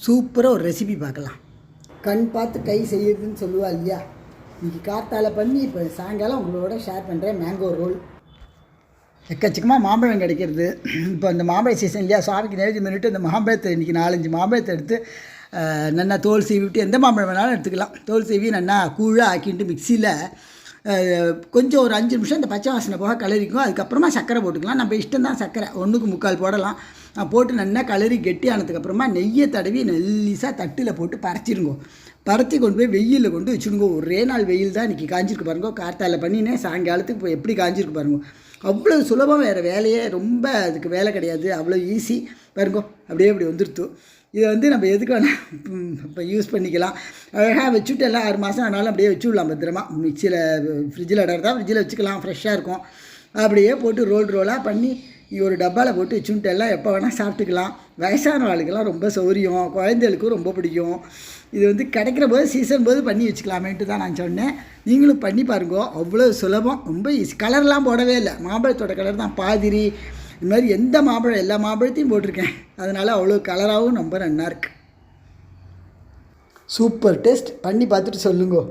சூப்பராக ஒரு ரெசிபி பார்க்கலாம். கண் பார்த்து கை செய்யுதுன்னு சொல்லுவா இல்லையா? இன்றைக்கி காத்தால பண்ணி இப்போ சாயங்காலம் உங்களோட ஷேர் பண்ணுறேன். Mango roll. எக்கச்சக்கமாக மாம்பழம் கிடைக்கிறது. இப்போ இந்த மாம்பழ சீசன் இல்லையா? சுவாமிக்கு நெருங்கி மினிட்டு இந்த மாம்பழத்தை இன்றைக்கி 4-5 மாம்பழத்தை எடுத்து நல்லா தோல் சீவிட்டு எந்த மாம்பழம் வேணாலும் எடுத்துக்கலாம். தோல் சீவி நல்லா கூழாக ஆக்கிட்டு மிக்சியில் கொஞ்சம் ஒரு 5 நிமிஷம் இந்த பச்சை வாசனை போக கலரிக்கும். அதுக்கப்புறமா சர்க்கரை போட்டுக்கலாம். நம்ம இஷ்டம் தான். சர்க்கரை 1/4 போடலாம். போட்டு நல்லா கலரி கெட்டியானதுக்கப்புறமா நெய்யை தடவி நெல்லிசாக தட்டில் போட்டு பறைச்சிருங்கோ. பறைச்சி கொண்டு போய் வெயிலில் கொண்டு வச்சுடுங்கோ. ஒரே நாள் வெயில் தான் இன்றைக்கி காஞ்சிருக்கு பாருங்கோ. கார்த்தால பண்ணினேன், சாயங்காலத்துக்கு இப்போ எப்படி காஞ்சிருக்கு பாருங்கோ. அவ்வளோ சுலபம். வேறு வேலையே ரொம்ப அதுக்கு வேலை கிடையாது. அவ்வளோ ஈஸி பாருங்கோ. அப்படியே இப்படி வந்துடுத்து. இதை நம்ம எதுக்கு வேணால் இப்போ யூஸ் பண்ணிக்கலாம். அழகாக வச்சுட்டு எல்லாம் 6 மாதம் ஆனாலும் அப்படியே வச்சு விடலாம் பத்திரமா. மிக்சியில் ஃப்ரிட்ஜில் இடறதா ஃப்ரிட்ஜில் வச்சுக்கலாம். ஃப்ரெஷ்ஷாக இருக்கும். அப்படியே போட்டு ரோலாக பண்ணி ஒரு டப்பாவில் போட்டு வச்சுட்டு எல்லாம் எப்போ வேணால் சாப்பிட்டுக்கலாம். வயசான ஆளுக்கெல்லாம் ரொம்ப சௌரியம். குழந்தைகளுக்கும் ரொம்ப பிடிக்கும். இது கிடைக்கிற போது சீசன் போது பண்ணி வச்சுக்கலாமேன்ட்டு தான் நான் சொன்னேன். நீங்களும் பண்ணி பாருங்கோ. அவ்வளோ சுலபம். ரொம்ப ஈஸி. கலர்லாம் போடவே இல்லை. மாம்பழத்தோட கலர் தான் பாதிரி. இது மாதிரி எந்த மாம்பழம் எல்லா மாம்பழத்தையும் போட்டிருக்கேன். அதனால் அவ்வளோ கலராகவும் ரொம்ப நல்லா இருக்குது. Super taste. பண்ணி பார்த்துட்டு சொல்லுங்கோ.